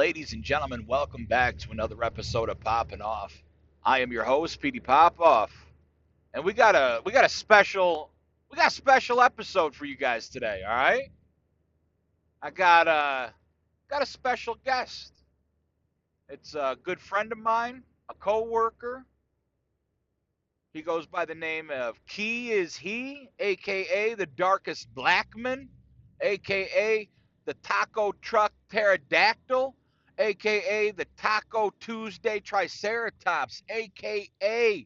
Ladies and gentlemen, welcome back to another episode of Poppin' Off. I am your host, Pd PopOff, and we got a special episode for you guys today. All right, I got a special guest. It's a good friend of mine, a coworker. He goes by the name of Key is He, aka the Darkest Blackman, aka the Taco Truck Pterodactyl, aka the Taco Tuesday Triceratops, aka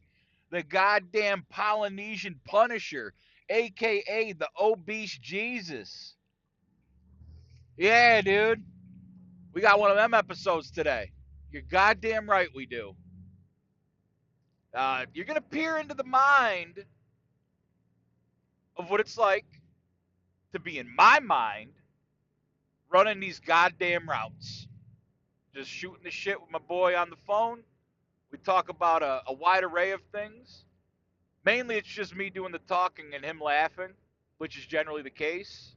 the goddamn Polynesian Punisher, aka the Obese Jesus. Yeah, dude. We got one of them episodes today. You're goddamn right we do. You're going to peer into the mind of what it's like to be in my mind running these goddamn routes. Just shooting the shit with my boy on the phone. We talk about a wide array of things. Mainly it's just me doing the talking and him laughing, which is generally the case.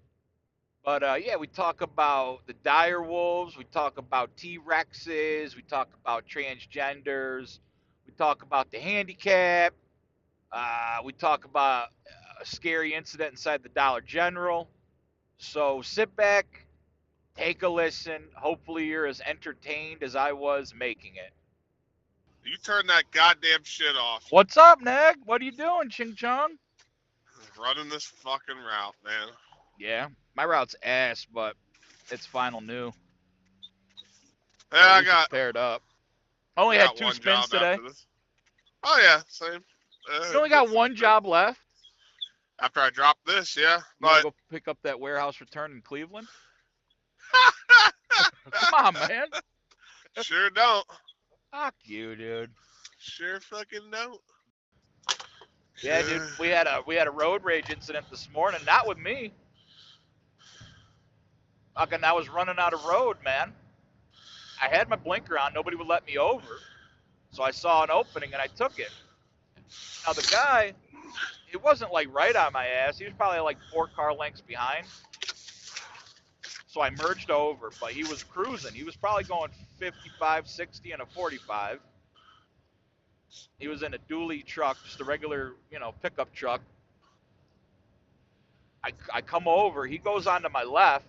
But yeah, we talk about the dire wolves. We talk about T-Rexes. We talk about transgenders. We talk about the handicap. We talk about a scary incident inside the Dollar General. So sit back, take a listen. Hopefully you're as entertained as I was making it. You turn that goddamn shit off. What's up, Neg? What are you doing, Ching Chong? Running this fucking route, man. Yeah, my route's ass, but it's final new. Yeah, At I least got it's paired up. I only had got 2 one spins job today. after this. Oh yeah, same. You only got one job left. After I drop this, yeah. You wanna But go pick up that warehouse return in Cleveland? Come on, man. sure don't. Fuck you, dude. Sure fucking don't. Yeah, dude. We had a road rage incident this morning. Not with me. Fucking, I was running out of road, man. I had my blinker on. Nobody would let me over. So I saw an opening and I took it. Now the guy, he wasn't like right on my ass. He was probably like 4 car lengths behind. So I merged over, but he was cruising. He was probably going 55, 60, and a 45. He was in a dually truck, just a regular, pickup truck. I come over. He goes onto my left,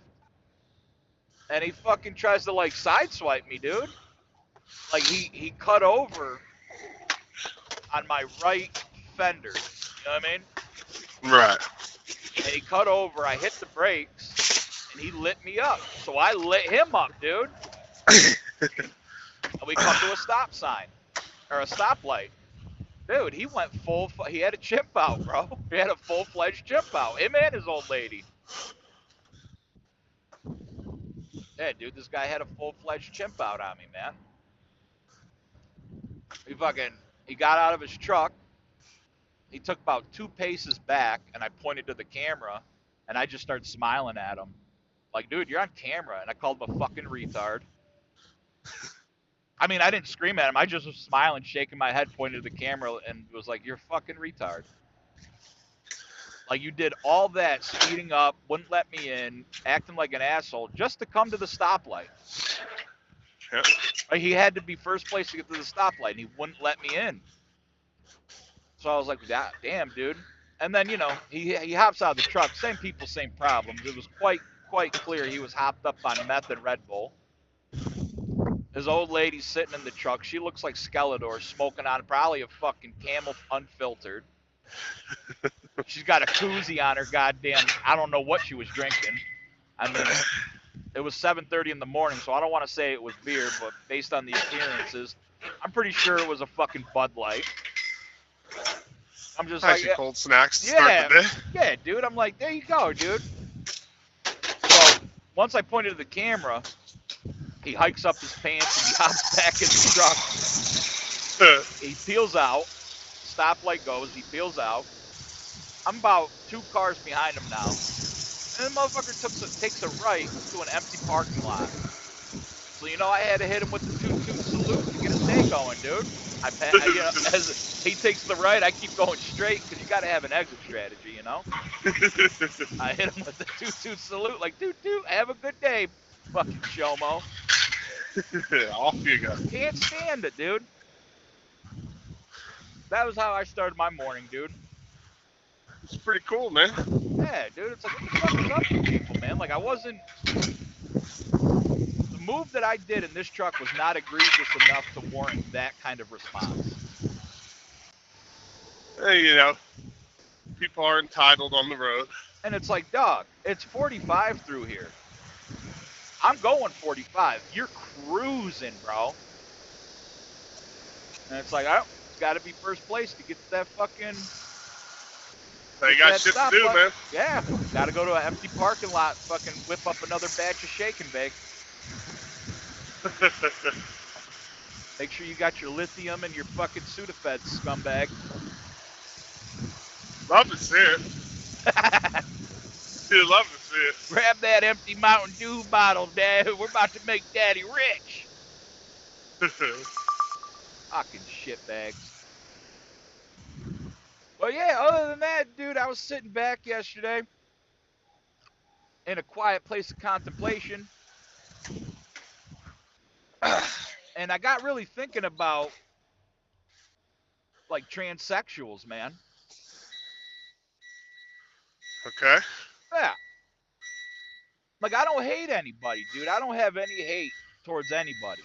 and he fucking tries to like sideswipe me, dude. Like he cut over on my right fender. You know what I mean? Right. And he cut over. I hit the brakes, and he lit me up. So I lit him up, dude. And we come to a stop sign or a stoplight. Dude, he went full. He had a chimp out, bro. He had a full-fledged chimp out. Him and his old lady. Yeah, dude, this guy had a full-fledged chimp out on me, man. He got out of his truck. He took about 2 paces back, and I pointed to the camera, and I just started smiling at him. Like, dude, you're on camera. And I called him a fucking retard. I mean, I didn't scream at him. I just was smiling, shaking my head, pointed to the camera, and was like, you're a fucking retard. Like, you did all that, speeding up, wouldn't let me in, acting like an asshole, just to come to the stoplight. Yep. Like, he had to be first place to get to the stoplight, and he wouldn't let me in. So I was like, damn, dude. And then, he hops out of the truck. Same people, same problems. It was quite clear he was hopped up on meth and Red Bull. His old lady's sitting in the truck. She looks like Skeletor, smoking on probably a fucking Camel unfiltered. She's got a koozie on her goddamn. I don't know what she was drinking. I mean, it was 7:30 in the morning, so I don't want to say it was beer, but based on the appearances, I'm pretty sure it was a fucking Bud Light. I'm just Nice like, cold snacks to start the day. Yeah, dude. I'm like, there you go, dude. So once I pointed to the camera, he hikes up his pants and he hops back in the truck. He peels out. Stoplight goes. He peels out. I'm about 2 cars behind him now. And the motherfucker takes a right to an empty parking lot. So, I had to hit him with the toot-toot salute to get his day going, dude. As he takes the right, I keep going straight because you got to have an exit strategy, I hit him with the toot-toot salute, like, toot-toot, have a good day, fucking Shomo. Off you go. Can't stand it, dude. That was how I started my morning, dude. It's pretty cool, man. Yeah, dude, it's like, what the fuck is up with people, man? Like, the move that I did in this truck was not egregious enough to warrant that kind of response. Hey, you know, people are entitled on the road. And it's like, dog, it's 45 through here. I'm going 45. You're cruising, bro. And it's like, oh, it's got to be first place to get to that fucking, They get to got that shit to do, stoplight. man. Yeah, got to go to an empty parking lot, fucking whip up another batch of shake and bake. Make sure you got your lithium and your fucking Sudafed, scumbag. Love to see it. You love to see it. Grab that empty Mountain Dew bottle, Dad. We're about to make Daddy rich. Fucking shitbags. But yeah, other than that, dude, I was sitting back yesterday in a quiet place of contemplation. And I got really thinking about like transsexuals, man. Okay. Yeah. Like I don't hate anybody, dude. I don't have any hate towards anybody.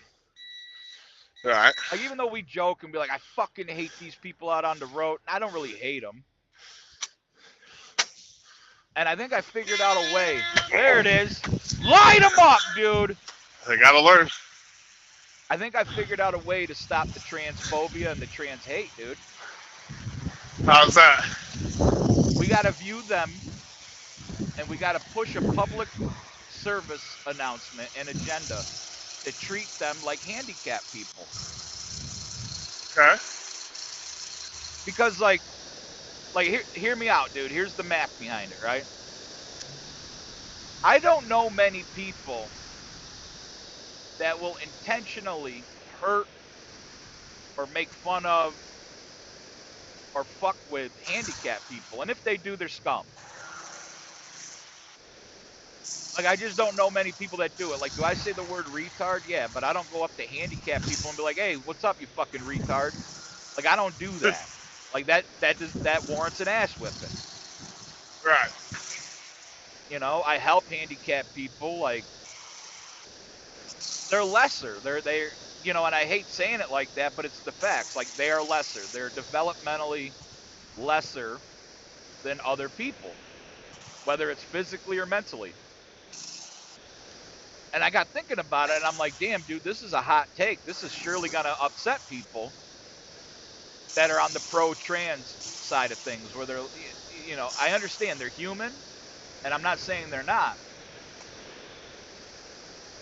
All right. Like even though we joke and be like, I fucking hate these people out on the road, I don't really hate them. And I think I figured out a way. There it is. Light them up, dude. They gotta learn. I think I figured out a way to stop the transphobia and the trans hate, dude. How's that? We got to view them and we got to push a public service announcement and agenda to treat them like handicapped people. Okay. Because hear me out, dude. Here's the math behind it, right? I don't know many people that will intentionally hurt or make fun of or fuck with handicapped people. And if they do, they're scum. Like, I just don't know many people that do it. Like, do I say the word retard? Yeah, but I don't go up to handicapped people and be like, hey, what's up, you fucking retard? Like, I don't do that. Like, that warrants an ass whipping. Right. You know, I help handicapped people. Like, they're lesser. They're you know, and I hate saying it like that, but it's the facts. Like, they are lesser. They're developmentally lesser than other people, whether it's physically or mentally. And I got thinking about it, and I'm like, damn, dude, this is a hot take. This is surely going to upset people that are on the pro-trans side of things, where they're, you know, I understand they're human, and I'm not saying they're not,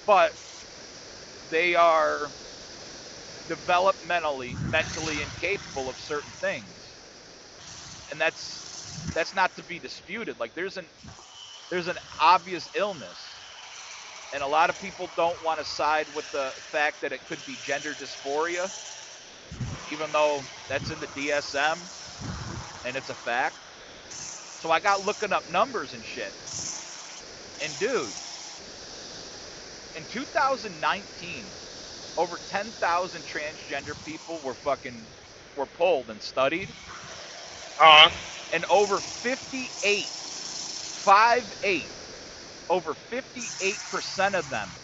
but they are developmentally, mentally incapable of certain things, and that's not to be disputed. Like there's an obvious illness, and a lot of people don't want to side with the fact that it could be gender dysphoria, even though that's in the DSM and it's a fact. So I got looking up numbers and shit. And dude, in 2019, over 10,000 transgender people were polled and studied, Uh-huh. and over 58, over 58% of them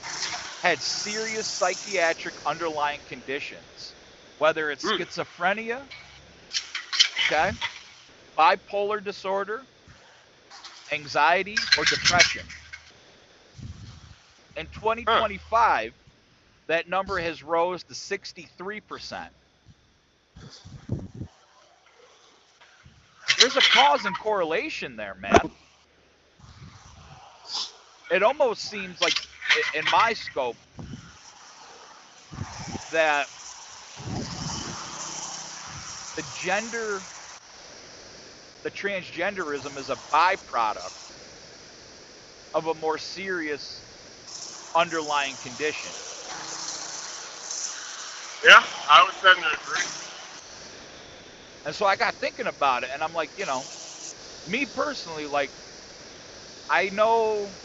had serious psychiatric underlying conditions, whether it's schizophrenia, okay, bipolar disorder, anxiety, or depression. In Huh. 2025, that number has rose to 63%. There's a cause and correlation there, man. It almost seems like, in my scope, that the gender, the transgenderism is a byproduct of a more serious underlying condition. Yeah, I would tend to agree. And so I got thinking about it, and I'm like, you know, me personally, like, I know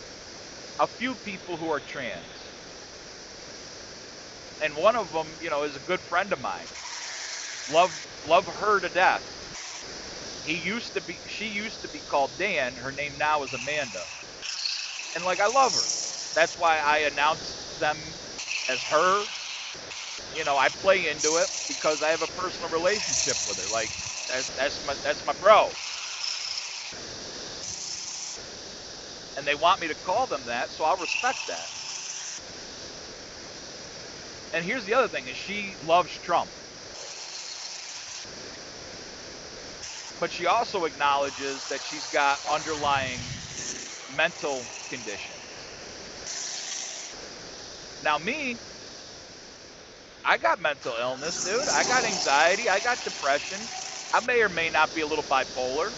a few people who are trans. And one of them, is a good friend of mine. Love her to death. She used to be called Dan. Her name now is Amanda. And like I love her. That's why I announce them as her. I play into it because I have a personal relationship with her. Like that's my bro. And they want me to call them that, so I'll respect that. And here's the other thing is she loves Trump. But she also acknowledges that she's got underlying mental conditions. Now me, I got mental illness, dude. I got anxiety, I got depression. I may or may not be a little bipolar,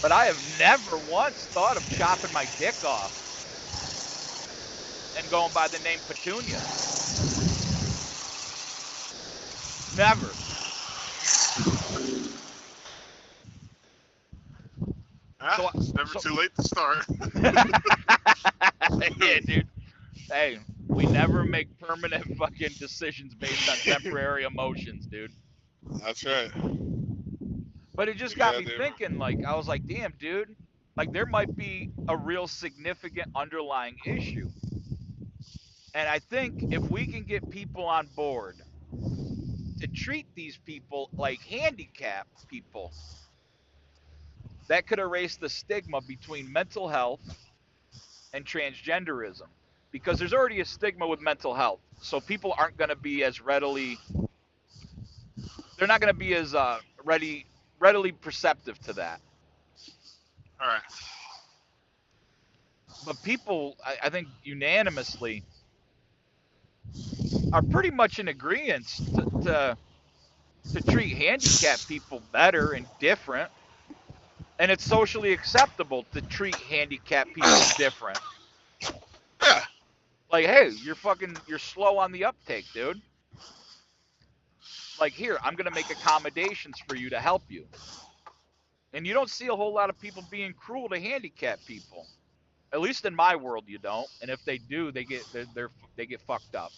but I have never once thought of chopping my dick off and going by the name Petunia. Never. Ah, So it's never so too late to start. yeah, dude. Hey, we never make permanent fucking decisions based on temporary emotions, dude. That's right. But it just got Yeah, me dude. thinking, like, I was like, damn, dude, like, there might be a real significant underlying issue. And I think if we can get people on board to treat these people like handicapped people, that could erase the stigma between mental health and transgenderism. Because there's already a stigma with mental health. So people aren't going to be as readily, they're not going to be as readily perceptive to that. All right. But people, I think unanimously, are pretty much in agreement to treat handicapped people better and different, and it's socially acceptable to treat handicapped people different. Yeah. Like, hey, you're slow on the uptake, dude. Like, here, I'm gonna make accommodations for you to help you. And you don't see a whole lot of people being cruel to handicapped people. At least in my world, you don't. And if they do, they get fucked up.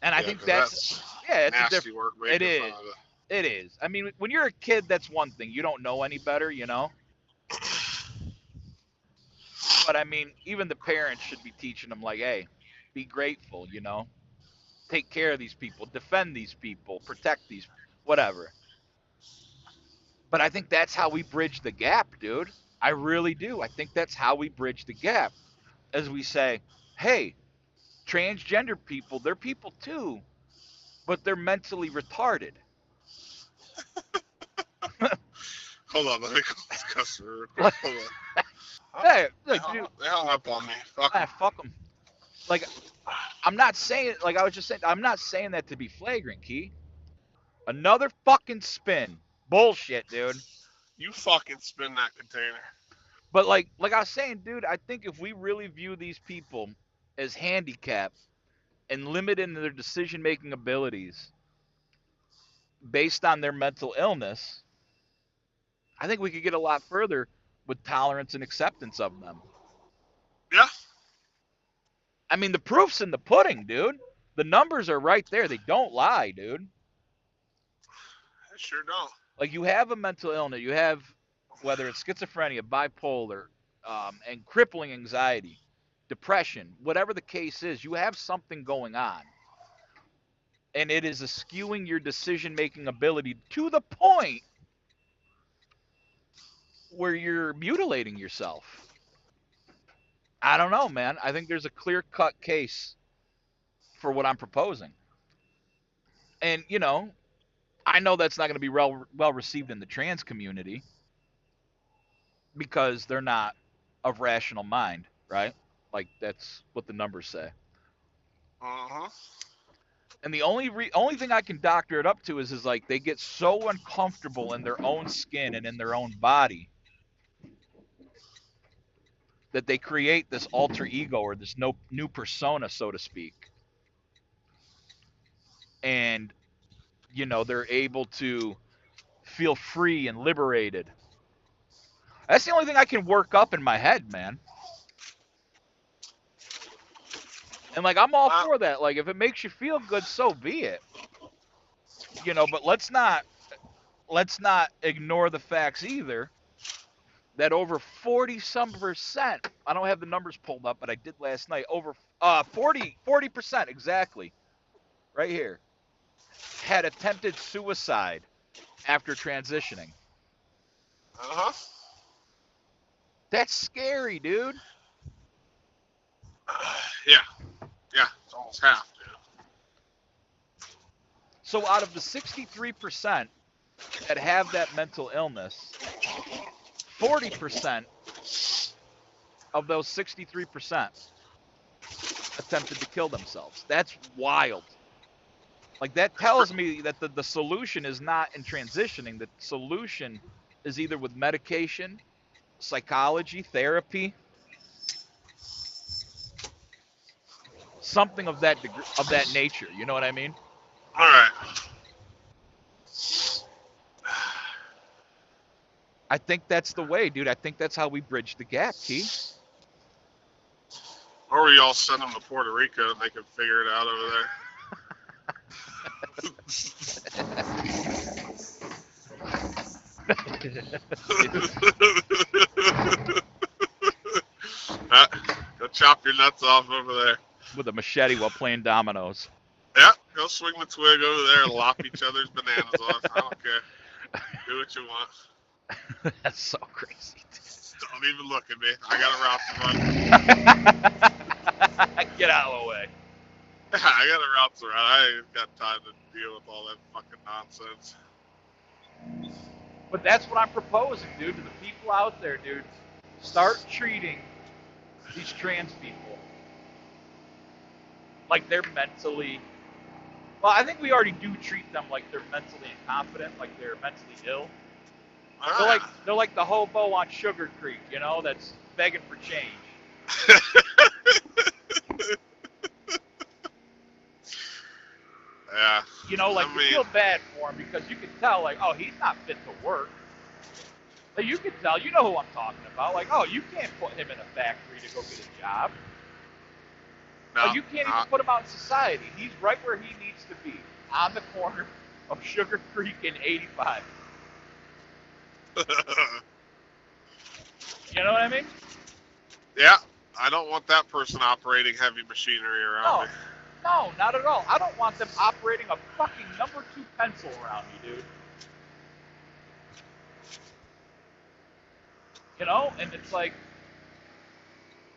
And I Yeah, think because that's it's a nasty different. work It making fun is. of it. It is. I mean, when you're a kid, that's one thing. You don't know any better. But I mean, even the parents should be teaching them, like, hey, be grateful. Take care of these people, defend these people, protect these, whatever. But I think that's how we bridge the gap, dude. I really do. I think that's how we bridge the gap. As we say, hey, transgender people, they're people too, but they're mentally retarded. Hold on, let me call this customer real quick. Like, Hold on. Oh, hey, look, dude, they hung up on me. Fuck them. fuck them. Like, I'm not saying, like I was just saying, I'm not saying that to be flagrant, Key. Another fucking spin. Bullshit, dude. You fucking spin that container. But like I was saying, dude, I think if we really view these people as handicapped and limited in their decision making abilities based on their mental illness, I think we could get a lot further with tolerance and acceptance of them. Yeah, I mean, the proof's in the pudding, dude. The numbers are right there. They don't lie, dude. I sure don't. Like, you have a mental illness, you have, whether it's schizophrenia, bipolar, and crippling anxiety, depression, whatever the case is, you have something going on. And it is skewing your decision making ability to the point where you're mutilating yourself. I don't know, man. I think there's a clear cut case for what I'm proposing. And, I know that's not going to be well received in the trans community because they're not of rational mind, right? Like, that's what the numbers say. Uh-huh. And the only thing I can doctor it up to is like they get so uncomfortable in their own skin and in their own body that they create this alter ego or this no, new persona, so to speak. And they're able to feel free and liberated. That's the only thing I can work up in my head, man. And like I'm all Well, for that. Like if it makes you feel good, so be it. But let's not ignore the facts either that over 40 some percent, I don't have the numbers pulled up, but I did last night, over 40% exactly, right here, had attempted suicide after transitioning. uh-huh. That's scary, dude. Yeah, yeah, it's almost half, dude. So out of the 63% that have that mental illness, 40% of those 63% attempted to kill themselves. That's wild. Like that tells me that the solution is not in transitioning. The solution is either with medication, psychology, therapy, something of that nature. You know what I mean? All right. I think that's the way, dude. I think that's how we bridge the gap, T. Or we all send them to Puerto Rico and they can figure it out over there. Go chop your nuts off over there. With a machete while playing dominoes. Yeah, go swing the twig over there and lop each other's bananas off. I don't care. Do what you want. That's so crazy. Don't even look at me. I got a route to run. Get out of the way. I got a route to run. I ain't got time to deal with all that fucking nonsense. But that's what I'm proposing, dude, to the people out there, dude. Start treating these trans people like they're mentally. Well, I think we already do treat them like they're mentally incompetent, like they're mentally ill. They're like the hobo on Sugar Creek, that's begging for change. Yeah. You feel bad for him because you can tell, like, oh, he's not fit to work. Like, you can tell, you know who I'm talking about. Like, oh, you can't put him in a factory to go get a job. No, you can't even put him out in society. He's right where he needs to be, on the corner of Sugar Creek and 85. You know what I mean? Yeah. I don't want that person operating heavy machinery around me. No, not at all. I don't want them operating a fucking number 2 pencil around me, dude. And it's like,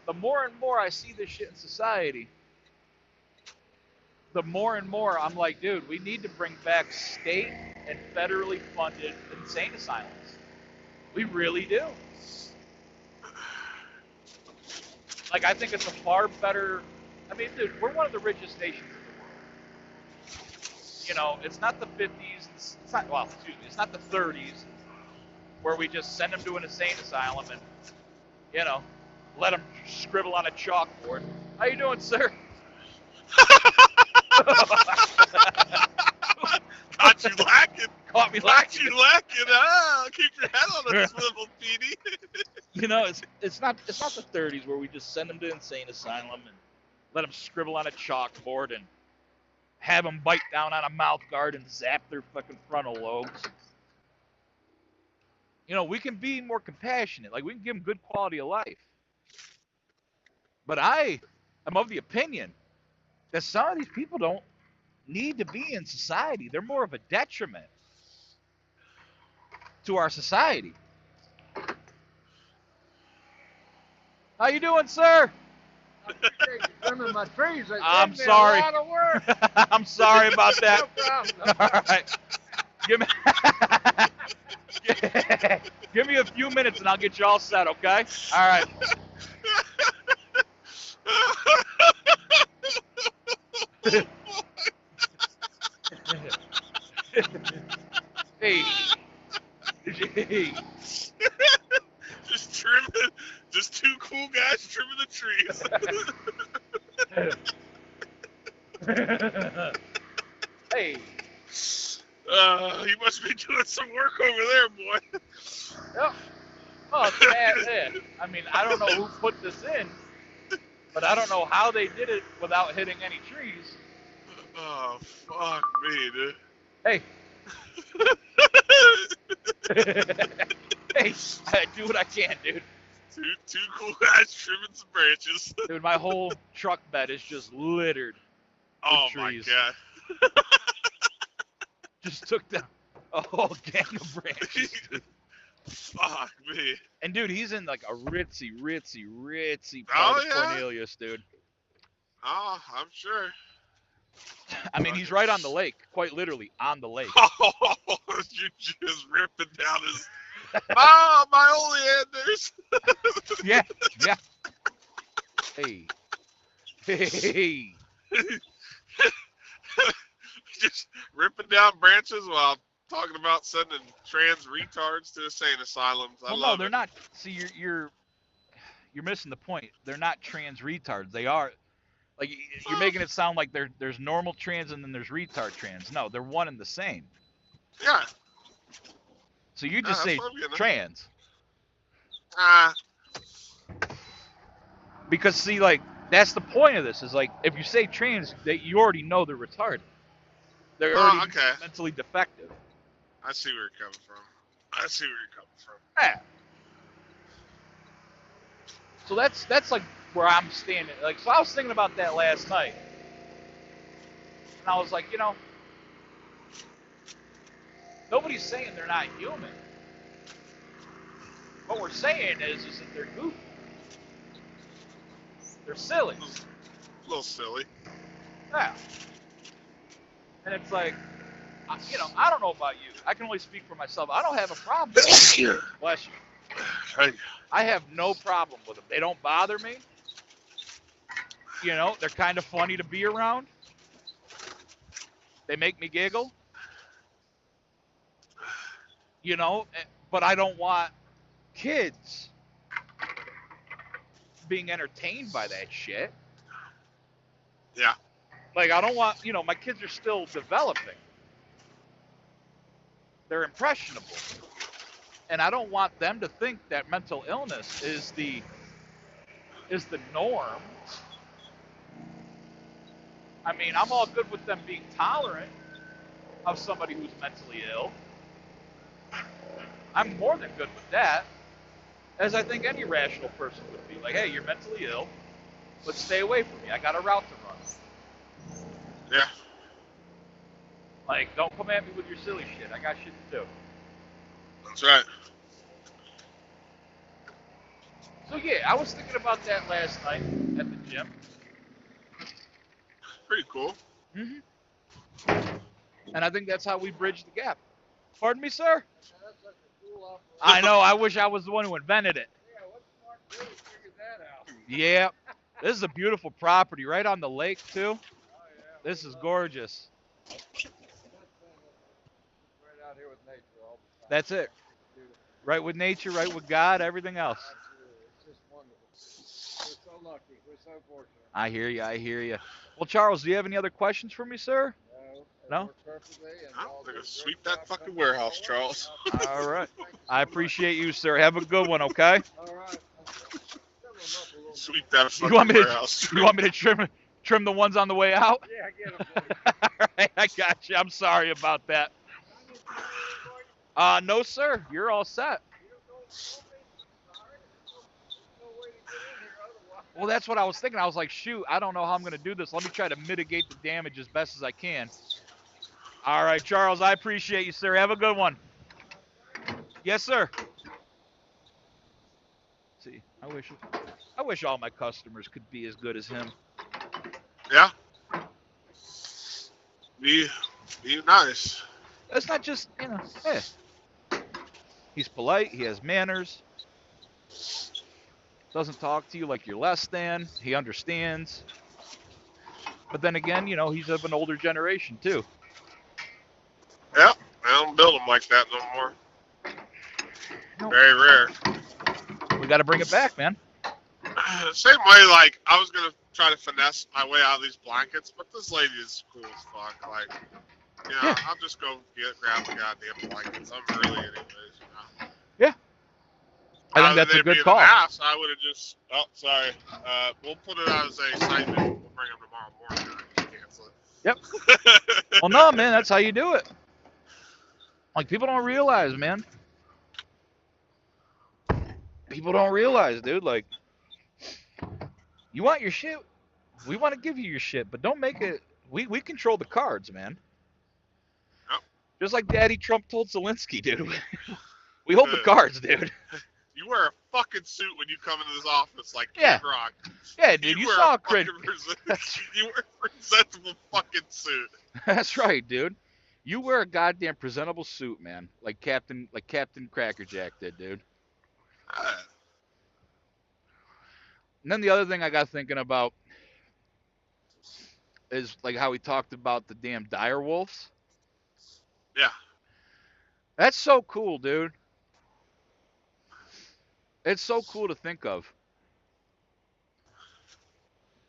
the more and more I see this shit in society, the more and more I'm like, dude, we need to bring back state and federally funded insane asylums. We really do. Like, I think it's a far better. I mean, dude, we're one of the richest nations in the world. It's not the 50s. It's not the 30s where we just send them to an insane asylum and, let them scribble on a chalkboard. How you doing, sir? Caught you lacking. Caught me lacking. Caught you lacking. Keep your head on a swivel, Pd. It's not the 30s where we just send them to insane asylum and let them scribble on a chalkboard and have them bite down on a mouth guard and zap their fucking frontal lobes. We can be more compassionate. Like, we can give them good quality of life. But I am of the opinion that some of these people don't need to be in society. They're more of a detriment to our society. How you doing, sir? Trimming my trees. I'm sorry. A lot of work. I'm sorry about that. No problem. All right. Give me a few minutes and I'll get you all set, okay? All right. Hey. Just two cool guys trimming the trees. Hey. You must be doing some work over there, boy. Yep. Oh, it's bad. I mean, I don't know who put this in, But I don't know how they did it without hitting any trees. Oh, fuck me, dude. Hey. Hey, I do what I can, dude. Two cool guys trimming some branches. Dude, my whole truck bed is just littered with Oh my trees. god. Just took down a whole gang of branches, dude. Fuck me. And dude, he's in like a ritzy part Oh of yeah? Cornelius, dude. Oh, I'm sure. I mean, he's right on the lake, quite literally on the lake. Oh, you're just ripping down his... my oleanders. Yeah. Hey. Just ripping down branches while talking about sending trans retards to insane asylums. I Well, love no, they're it. not. See, you're missing the point. They're not trans retards. They are like you're making it sound like there's normal trans and then there's retard trans. No, they're one and the same. Yeah. So you Yeah, just that's say what I'm getting at. trans because see, like that's the point of this. Is like if you say trans, that you already know they're retarded. They're already okay. mentally defective. I see where you're coming from. Yeah. So that's like where I'm standing. Like, so I was thinking about that last night, and I was like, you know, nobody's saying they're not human. What we're saying is that they're goofy. They're silly. A little silly. Yeah. And it's like, you know, I don't know about you. I can only speak for myself. I don't have a problem with them. Bless you. Hey. I have no problem with them. They don't bother me. You know, they're kind of funny to be around. They make me giggle. You know, but I don't want kids being entertained by that shit. Yeah. Like, I don't want, you know, my kids are still developing. They're impressionable. And I don't want them to think that mental illness is the norm. I mean, I'm all good with them being tolerant of somebody who's mentally ill. I'm more than good with that, as I think any rational person would be. Like, hey, you're mentally ill. Let's stay away from me. I got a route to run. Yeah. Like, don't come at me with your silly shit. I got shit to do. That's right. So, yeah, I was thinking about that last night at the gym. Pretty cool. Mm-hmm. And I think that's how we bridge the gap. Pardon me, sir? That's such a cool operation. I know. I wish I was the one who invented it. Yeah, what smart dude figured that out? Yeah. This is a beautiful property right on the lake, too. Oh, yeah. This is gorgeous. Right out here with nature all the time. That's it. Right with nature, right with God, everything else. Absolutely. It's just wonderful. We're so lucky. We're so fortunate. I hear you. Well, Charles, do you have any other questions for me, sir? No? No? Worked perfectly, and I'm y'all gonna did a sweep great that job fucking coming warehouse, forward. Charles. All right. Thank you so I much. appreciate you, sir. Have a good one, okay? All right. Sweep that You fucking want me warehouse. to, you want me to trim the ones on the way out? Yeah, get them, please. All right, I got you. I'm sorry about that. No, sir. You're all set. Well, that's what I was thinking. I was like, shoot, I don't know how I'm going to do this. Let me try to mitigate the damage as best as I can. All right, Charles, I appreciate you, sir. Have a good one. Yes, sir. See, I wish all my customers could be as good as him. Yeah. Be nice. That's not just, you know, he's polite, he has manners, doesn't talk to you like you're less than, he understands. But then again, you know, he's of an older generation, too. Yeah. I don't build them like that no more. No. Very rare. We got to bring it back, man. Same way, like, I was going to try to finesse my way out of these blankets, but this lady is cool as fuck. Like, you know, Yeah. I'll just go grab the goddamn blankets. I'm early anyways, you know. Yeah. I think Rather that's than a it good being an call. ass, I would have just. Oh, sorry. We'll put it out as a side mission. We'll bring him tomorrow morning. I can cancel Yep. it. Well, no, man, that's how you do it. Like, people don't realize, man. People don't realize, dude. Like, you want your shit, we want to give you your shit, but don't make it. We control the cards, man. Yep. Just like Daddy Trump told Zelensky, dude. We hold the cards, dude. You wear a fucking suit when you come into this office, like Yeah. Kid Rock. Yeah, dude. You wear saw a a crit. you wear a presentable fucking suit. That's right, dude. You wear a goddamn presentable suit, man, like Captain Crackerjack did, dude. And then the other thing I got thinking about is like how we talked about the damn dire wolves. Yeah. That's so cool, dude. It's so cool to think of.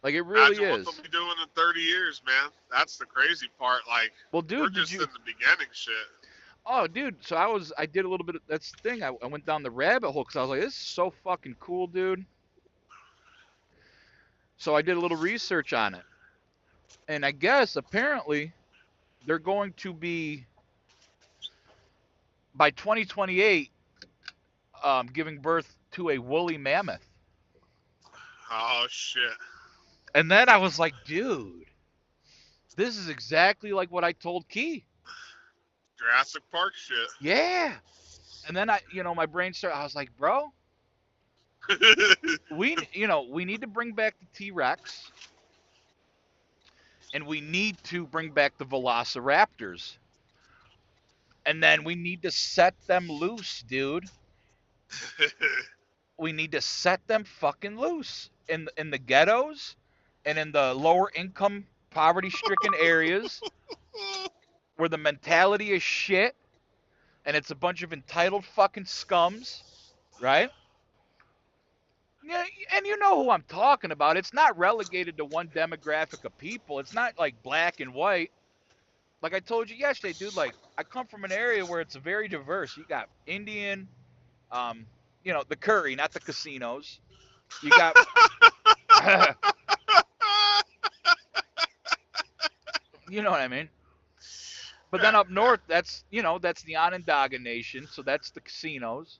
Like, it really Imagine what they'll is. be doing in 30 years, man. That's the crazy part. Like, Well, we're dude, just in the beginning shit. Oh, dude. So I did a little bit of that's the thing. I went down the rabbit hole because I was like, this is so fucking cool, dude. So I did a little research on it, and I guess apparently they're going to be by 2028 giving birth to a woolly mammoth. Oh, shit. And then I was like, dude, this is exactly like what I told Key. Jurassic Park shit. Yeah. And then my brain started. I was like, bro, we need to bring back the T-Rex, and we need to bring back the Velociraptors, and then we need to set them loose, dude. We need to set them fucking loose in the ghettos and in the lower income, poverty stricken areas where the mentality is shit and it's a bunch of entitled fucking scums, right? Yeah, and you know who I'm talking about. It's not relegated to one demographic of people. It's not like black and white. Like I told you yesterday, dude, like I come from an area where it's very diverse. You got Indian, um, the curry, not the casinos. You got you know what I mean? But then up north, that's the Onondaga Nation, so that's the casinos.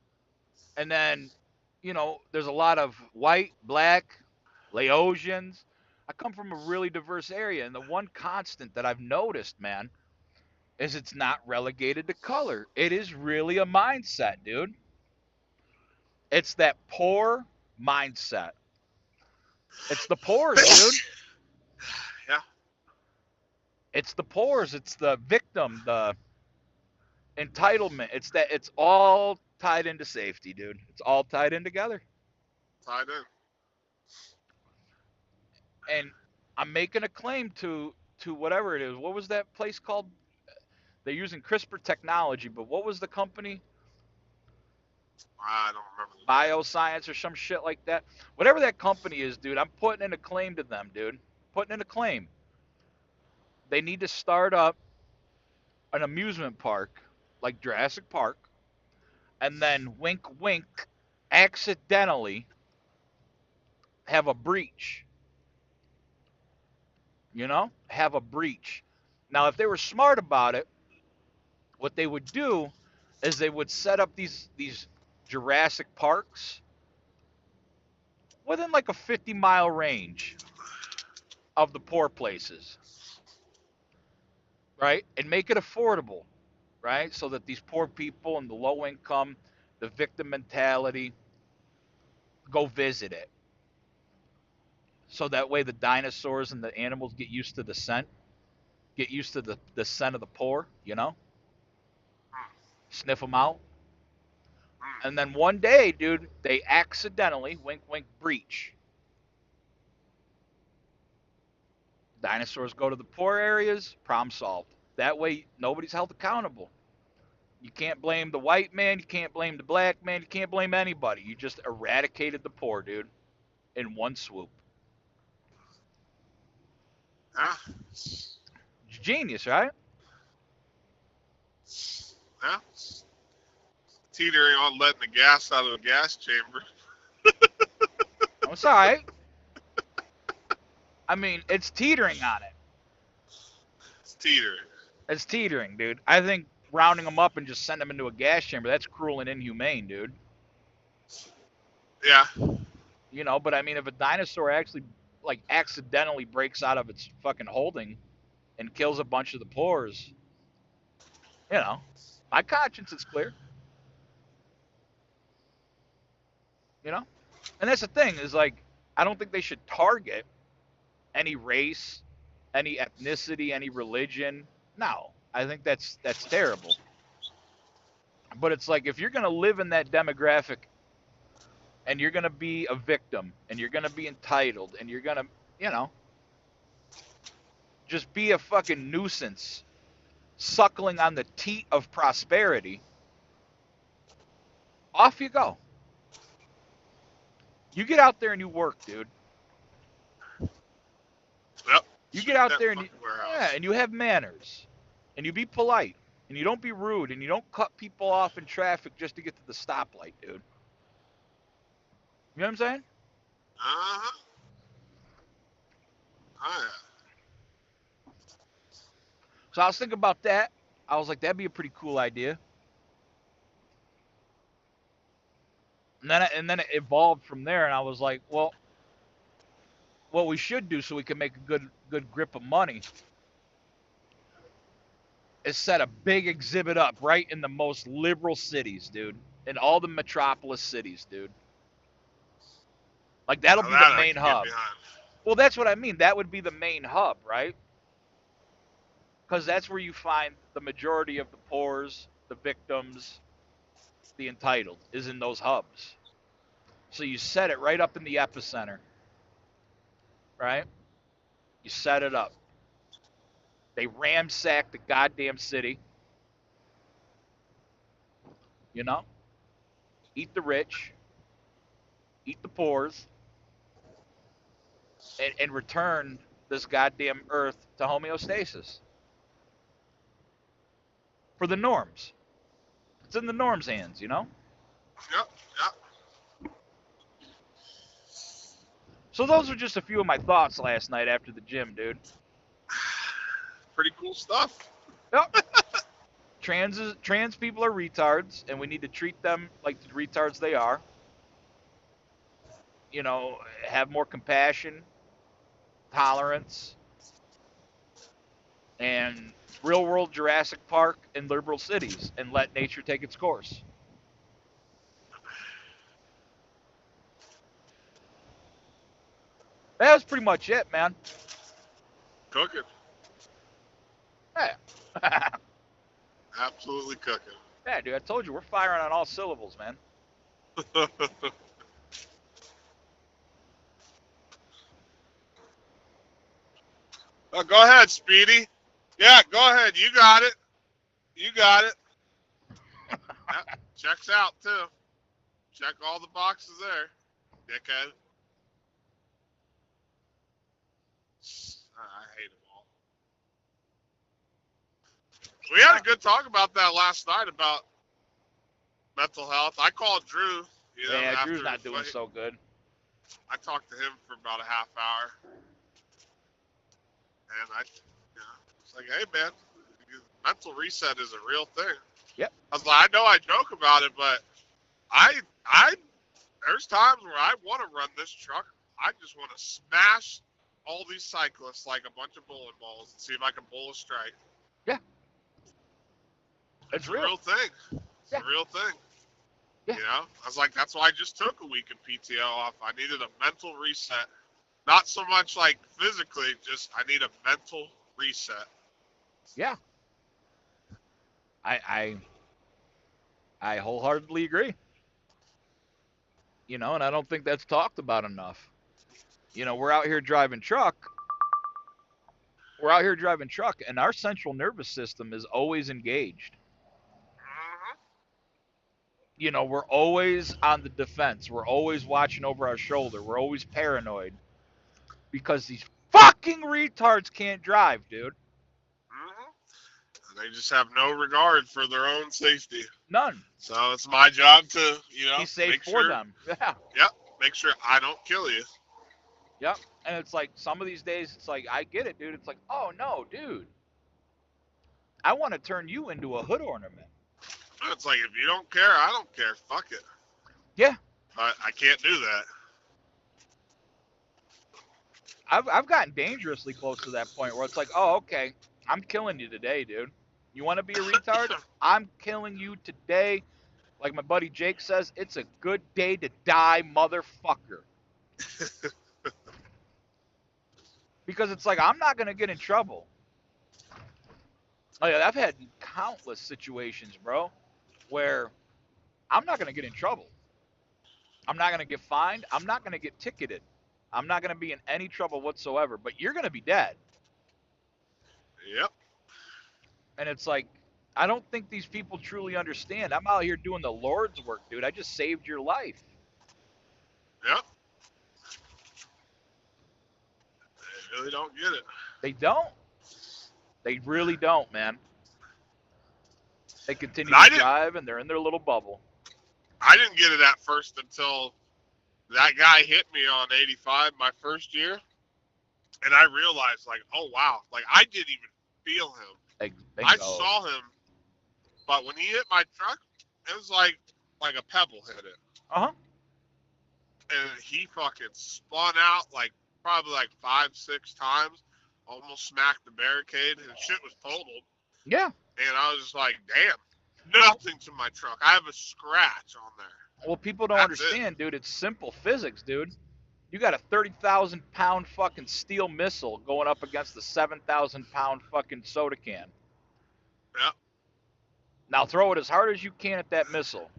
And then, there's a lot of white, black, Laosians. I come from a really diverse area, and the one constant that I've noticed, man, is it's not relegated to color. It is really a mindset, dude. It's that poor mindset. It's the pores, dude. Yeah. It's the pores. It's the victim, the entitlement. It's all tied into safety, dude. It's all tied in together. Tied in. And I'm making a claim to whatever it is. What was that place called? They're using CRISPR technology, but what was the company? I don't remember the name. Bioscience or some shit like that. Whatever that company is, dude, I'm putting in a claim to them, dude. Putting in a claim. They need to start up an amusement park like Jurassic Park, and then wink wink accidentally have a breach. Have a breach. Now, if they were smart about it, what they would do is they would set up these Jurassic Parks within like a 50-mile range of the poor places, right? And make it affordable, right? So that these poor people and the low income, the victim mentality, go visit it. So that way the dinosaurs and the animals get used to the scent, get used to the scent of the poor, sniff them out. And then one day, dude, they accidentally, wink, wink, breach. Dinosaurs go to the poor areas, problem solved. That way, nobody's held accountable. You can't blame the white man, you can't blame the black man, you can't blame anybody. You just eradicated the poor, dude, in one swoop. Yeah. Genius, right? Yeah. teetering on letting the gas out of the gas chamber. I'm sorry. I mean, it's teetering on it. It's teetering. It's teetering, dude. I think rounding them up and just send them into a gas chamber, that's cruel and inhumane, dude. Yeah. You know, but I mean, if a dinosaur actually, like, accidentally breaks out of its fucking holding and kills a bunch of the pores, you know, my conscience is clear. You know? And that's the thing, is like, I don't think they should target any race, any ethnicity, any religion. No. I think that's terrible. But it's like, if you're gonna live in that demographic and you're gonna be a victim and you're gonna be entitled and you're gonna, you know, just be a fucking nuisance suckling on the teat of prosperity, off you go. You get out there and you work, dude. Yep. You Sweep get out that there and fucking warehouse. and you have manners, and you be polite, and you don't be rude, and you don't cut people off in traffic just to get to the stoplight, dude. You know what I'm saying? Uh-huh. Oh, yeah. So I was thinking about that. I was like, that'd be a pretty cool idea. And then it evolved from there, and I was like, well, what we should do so we can make a good grip of money is set a big exhibit up right in the most liberal cities, dude. In all the metropolis cities, dude. Like, that'll Now be the that I main can get hub. behind. Well, that's what I mean. That would be the main hub, right? Because that's where you find the majority of the pores, the victims, the entitled, is in those hubs. So you set it right up in the epicenter, right? You set it up. They ransack the goddamn city, you know? Eat the rich, eat the pores, and return this goddamn earth to homeostasis. For the norms. It's in the norms' hands, you know? Yep, yep. So those are just a few of my thoughts last night after the gym, dude. Pretty cool stuff. Yep. Trans people are retards, and we need to treat them like the retards they are. You know, have more compassion, tolerance, and real world Jurassic Park in liberal cities, and let nature take its course. That was pretty much it, man. Cooking. Yeah. Absolutely cooking. Yeah, dude, I told you, we're firing on all syllables, man. Oh, go ahead, Speedy. Yeah, go ahead. You got it. You got it. Yep. Checks out, too. Check all the boxes there, dickhead. I hate them all. We had a good talk about that last night about mental health. I called Drew. You know, Yeah, after Drew's not doing so good. I talked to him for about a half hour. And I, you know, it's like, hey, man, mental reset is a real thing. Yep. I was like, I know I joke about it, but I, there's times where I want to run this truck. I just want to smash all these cyclists like a bunch of bowling balls and see if I can bowl a strike. Yeah. It's a real. real thing. It's Yeah. a real thing. Yeah. You know, I was like, that's why I just took a week of PTO off. I needed a mental reset. Not so much like physically, just I need a mental reset. Yeah. I wholeheartedly agree. You know, and I don't think that's talked about enough. You know, we're out here driving truck. We're out here driving truck, and our central nervous system is always engaged. You know, we're always on the defense. We're always watching over our shoulder. We're always paranoid because these fucking retards can't drive, dude. They just have no regard for their own safety. None. So it's my job to, Be safe make for sure. them. Yeah. Yep. Make sure I don't kill you. Yep. And it's like some of these days, it's like, I get it, dude. It's like, oh no, dude. I want to turn you into a hood ornament. It's like, if you don't care, I don't care. Fuck it. Yeah. But I can't do that. I've gotten dangerously close to that point where it's like, oh, okay, I'm killing you today, dude. You want to be a retard? I'm killing you today. Like my buddy Jake says, it's a good day to die, motherfucker. Because it's like, I'm not going to get in trouble. Like, I've had countless situations, bro, where I'm not going to get in trouble. I'm not going to get fined. I'm not going to get ticketed. I'm not going to be in any trouble whatsoever, but you're going to be dead. Yep. And it's like, I don't think these people truly understand. I'm out here doing the Lord's work, dude. I just saved your life. Yep. They really don't get it. They don't. They really don't, man. They continue And to drive, and they're in their little bubble. I didn't get it at first until that guy hit me on 85 my first year. And I realized, like, oh, wow. Like, I didn't even feel him. I saw him, but when he hit my truck, it was like a pebble hit it. Uh-huh. And he fucking spun out, like, probably like 5-6 times. Almost smacked the barricade. His shit was totaled. Yeah. And I was just like, damn, nothing to my truck. I have a scratch on there. Well, people don't understand, dude. It's simple physics, dude. You got a 30,000-pound fucking steel missile going up against the 7,000-pound fucking soda can. Yep. Now throw it as hard as you can at that missile.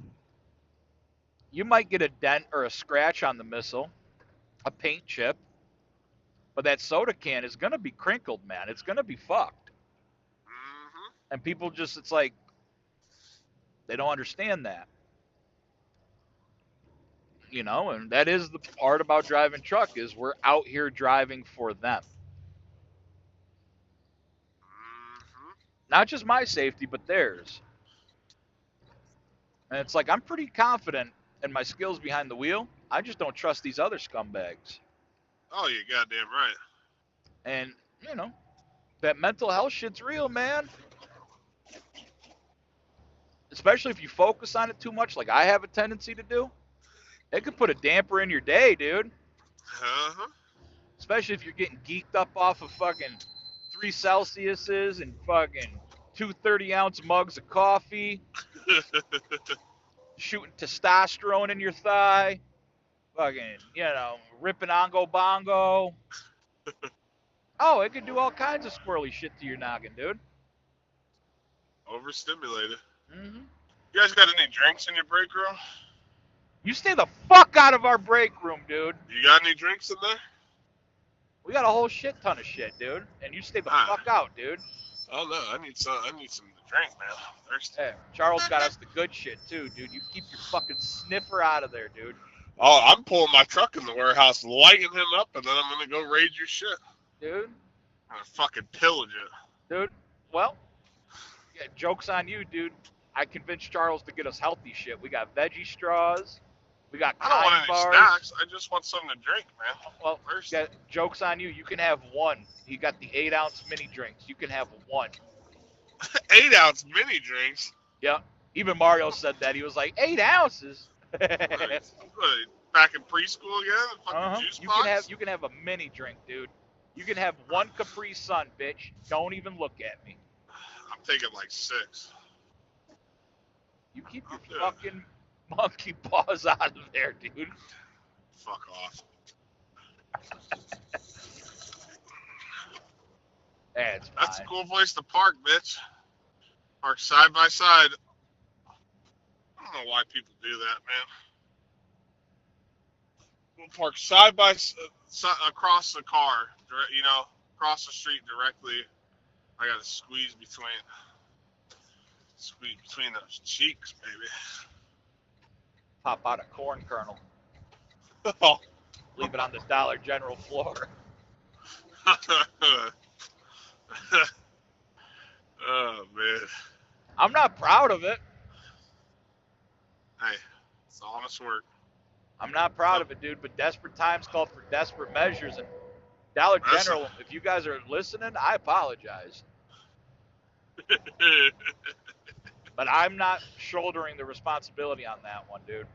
You might get a dent or a scratch on the missile, a paint chip, but that soda can is going to be crinkled, man. It's going to be fucked. Mm-hmm. And people just, it's like, they don't understand that. You know, and that is the part about driving truck is we're out here driving for them. Mm-hmm. Not just my safety, but theirs. And it's like, I'm pretty confident in my skills behind the wheel. I just don't trust these other scumbags. Oh, you're goddamn right. And, you know, that mental health shit's real, man. Especially if you focus on it too much, like I have a tendency to do. It could put a damper in your day, dude. Uh-huh. Especially if you're getting geeked up off of fucking 3 Celsiuses and fucking 2 30-ounce mugs of coffee. Shooting testosterone in your thigh. Fucking, you know, ripping ongo bongo. Oh, it could do all kinds of squirrely shit to your noggin, dude. Overstimulated. Mm-hmm. You guys got any drinks in your break room? You stay the fuck out of our break room, dude. You got any drinks in there? We got a whole shit ton of shit, dude. And you stay the fuck out, dude. Oh no, I need some to drink, man. I'm thirsty. Hey, Charles got us the good shit too, dude. You keep your fucking sniffer out of there, dude. Oh, I'm pulling my truck in the warehouse, lighting him up, and then I'm gonna go raid your shit. Dude. I'm gonna fucking pillage it. Dude, well, yeah, joke's on you, dude. I convinced Charles to get us healthy shit. We got veggie straws. We got I don't want any bars. snacks. I just want something to drink, man. Well, yeah, joke's on you. You can have one. He got the 8-ounce mini drinks. You can have one. 8-ounce mini drinks? Yep. Even Mario said that. He was like, 8 ounces? Nice. Back in preschool again? Fucking juice box? You can have a mini drink, dude. You can have one Capri Sun, bitch. Don't even look at me. I'm taking like 6. You keep your fucking monkey paws out of there, dude. Fuck off. Yeah, it's fine. That's a cool place to park, bitch. Park side by side. I don't know why people do that, man. We'll park side by across the car, you know, across the street directly. I gotta squeeze between those cheeks, baby. Pop out a corn kernel. Oh. Leave it on the Dollar General floor. Oh man. I'm not proud of it. Hey, it's honest work. I'm not proud of it, dude. But desperate times call for desperate measures. And Dollar Listen. General, if you guys are listening, I apologize. But I'm not shouldering the responsibility on that one, dude.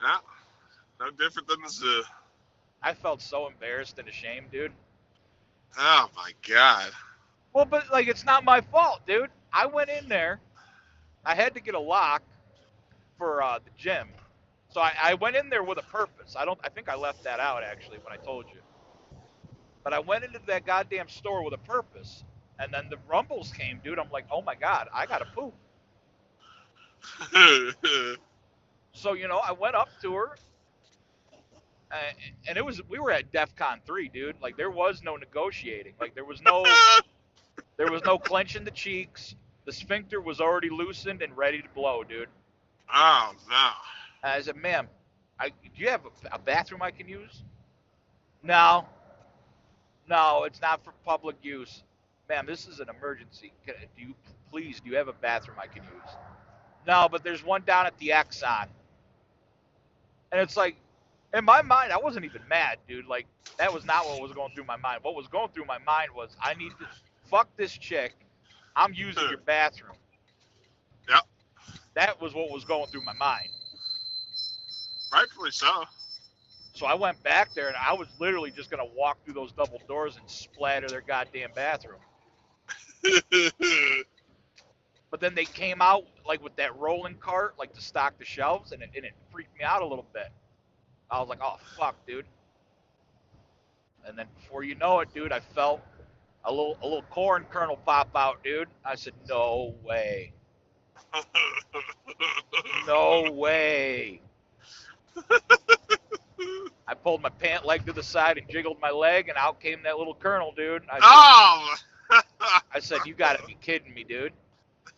Yeah, no different than the zoo. I felt so embarrassed and ashamed, dude. Oh my god. Well, but like it's not my fault, dude. I went in there. I had to get a lock for the gym, so I went in there with a purpose. I think I left that out actually when I told you. But I went into that goddamn store with a purpose, and then the rumbles came, dude. I'm like, oh my god, I gotta poop. So I went up to her, and we were at DEFCON 3, dude. Like there was no negotiating. Like there was no clenching the cheeks. The sphincter was already loosened and ready to blow, dude. Oh no. I said, ma'am, do you have a bathroom I can use? No, no, it's not for public use. Ma'am, this is an emergency. Do you have a bathroom I can use? No, but there's one down at the Exxon. And it's like, in my mind, I wasn't even mad, dude. Like, that was not what was going through my mind. What was going through my mind was, I need to fuck this chick. I'm using your bathroom. Yep. That was what was going through my mind. Rightfully so. So I went back there, and I was literally just going to walk through those double doors and splatter their goddamn bathroom. But then they came out, like, with that rolling cart, like, to stock the shelves, and it freaked me out a little bit. I was like, oh, fuck, dude. And then before you know it, dude, I felt a little corn kernel pop out, dude. I said, no way. No way. I pulled my pant leg to the side and jiggled my leg, and out came that little kernel, dude. Oh! I said, you gotta be kidding me, dude.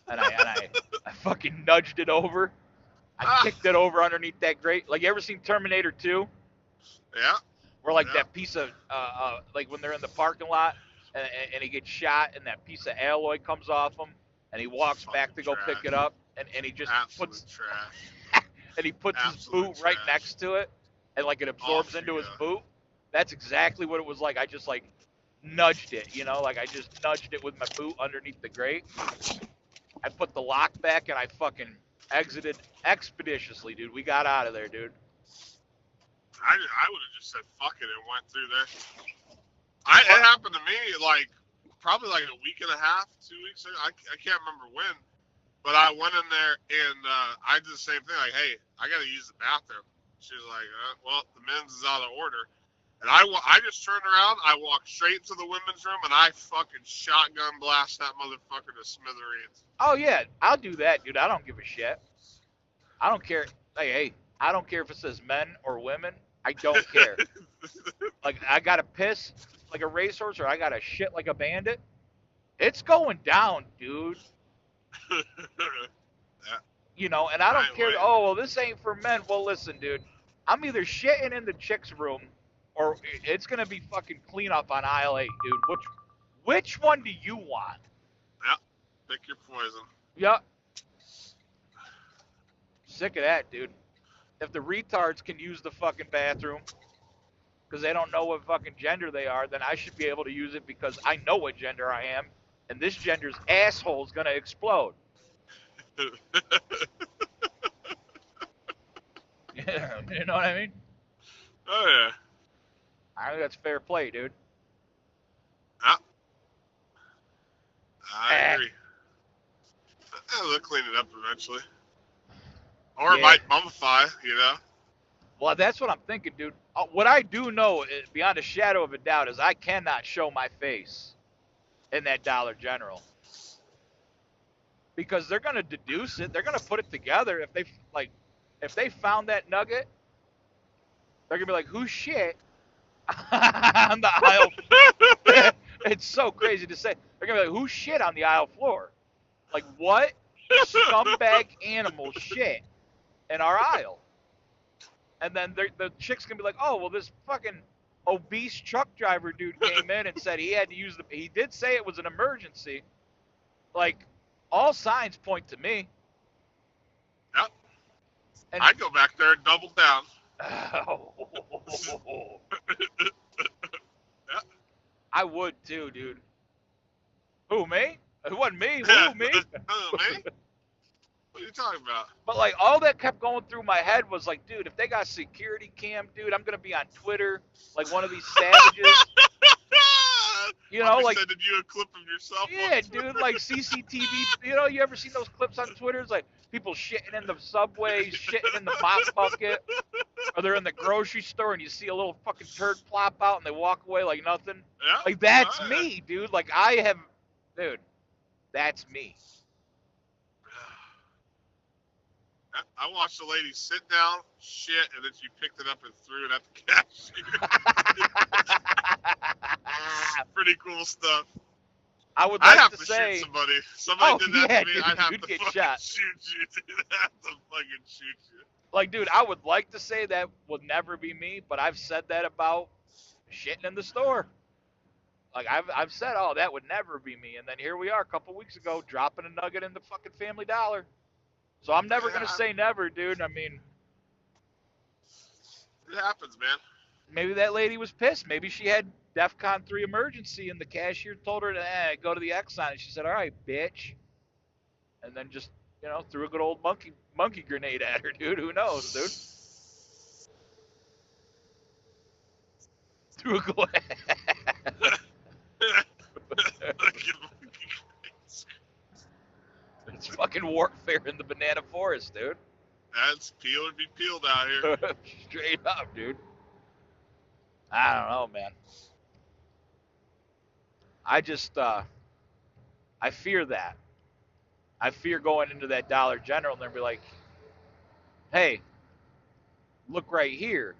And I fucking nudged it over. I kicked it over underneath that grate. Like, you ever seen Terminator 2? Yeah. Where, like, Yeah. that piece of, like, when they're in the parking lot, and he gets shot, and that piece of alloy comes off him, and he walks back to go trash. pick it up, and he just Absolute trash. and he puts Absolute his boot right trash. next to it, and, like, it absorbs Off into you his go. boot. That's exactly what it was like. I just, like, nudged it, like, I just nudged it with my boot underneath the grate. I put the lock back, and I fucking exited expeditiously, dude. We got out of there, dude. I would have just said fuck it and went through there. It happened to me like probably like a week and a half, 2 weeks ago. I can't remember when, but I went in there and I did the same thing. Like, hey, I got to use the bathroom. She was like, well, the men's is out of order. And I just turned around, I walked straight to the women's room, and I fucking shotgun blast that motherfucker to smithereens. Oh, yeah, I'll do that, dude. I don't give a shit. I don't care. Hey, I don't care if it says men or women. I don't care. Like, I got to piss like a racehorse or I got to shit like a bandit. It's going down, dude. Yeah. And I don't ain't care. waiting. Oh, well, this ain't for men. Well, listen, dude. I'm either shitting in the chick's room or it's going to be fucking clean up on aisle 8, dude. Which one do you want? Yeah. Pick your poison. Yep. Sick of that, dude. If the retards can use the fucking bathroom because they don't know what fucking gender they are, then I should be able to use it because I know what gender I am, and this gender's asshole is going to explode. Yeah, you know what I mean? Oh, yeah. I think that's fair play, dude. Yeah. I agree. They'll clean it up eventually. Or it Yeah. might mummify, Well, that's what I'm thinking, dude. What I do know, beyond a shadow of a doubt, is I cannot show my face in that Dollar General. Because they're going to deduce it. They're going to put it together. If they found that nugget, they're going to be like, who's shit on the aisle? It's so crazy to say. They're going to be like, who's shit on the aisle floor? Like, what scumbag animal shit in our aisle? And then the chick's going to be like, oh, well, this fucking obese truck driver dude came in and said he had to use the. He did say it was an emergency. Like, all signs point to me. Yep. And I go back there and double down. Yeah. I would too, dude. Who, me? It wasn't me. Yeah. Who, me? Oh, man. What are you talking about? But like all that kept going through my head was like, dude, if they got security cam, dude, I'm gonna be on Twitter like one of these savages. You I'll know, be like, sending you a clip of yourself. yeah, dude, like CCTV. You know, you ever seen those clips on Twitter? It's like people shitting in the subway, shitting in the mop bucket, or they're in the grocery store and you see a little fucking turd plop out and they walk away like nothing. Yeah. Like that's Oh, yeah. me, dude. Like I have, dude, that's me. I watched the lady sit down, shit, and then she picked it up and threw it at the cashier. Pretty cool stuff. I would I'd like have to to say, shoot somebody. Somebody oh, did that yeah, to me, dude, I'd have you'd to get fucking shot. shoot you, dude. I'd have to fucking shoot you. like, dude, I would like to say that would never be me, but I've said that about shitting in the store. Like I've said, oh, that would never be me, and then here we are a couple weeks ago dropping a nugget in the fucking Family Dollar. So I'm never gonna Yeah, say never, dude. I mean, it happens, man. maybe that lady was pissed. Maybe she had DEFCON 3 emergency, and the cashier told her to go to the Exxon, and she said, all right, bitch, and then just threw a good old monkey grenade at her, dude. Who knows, dude? Threw a good. It's fucking warfare in the banana forest, dude. That's peel or be peeled out here. Straight up, dude. I don't know, man. I just, I fear that. I fear going into that Dollar General and they'll be like, hey, look right here.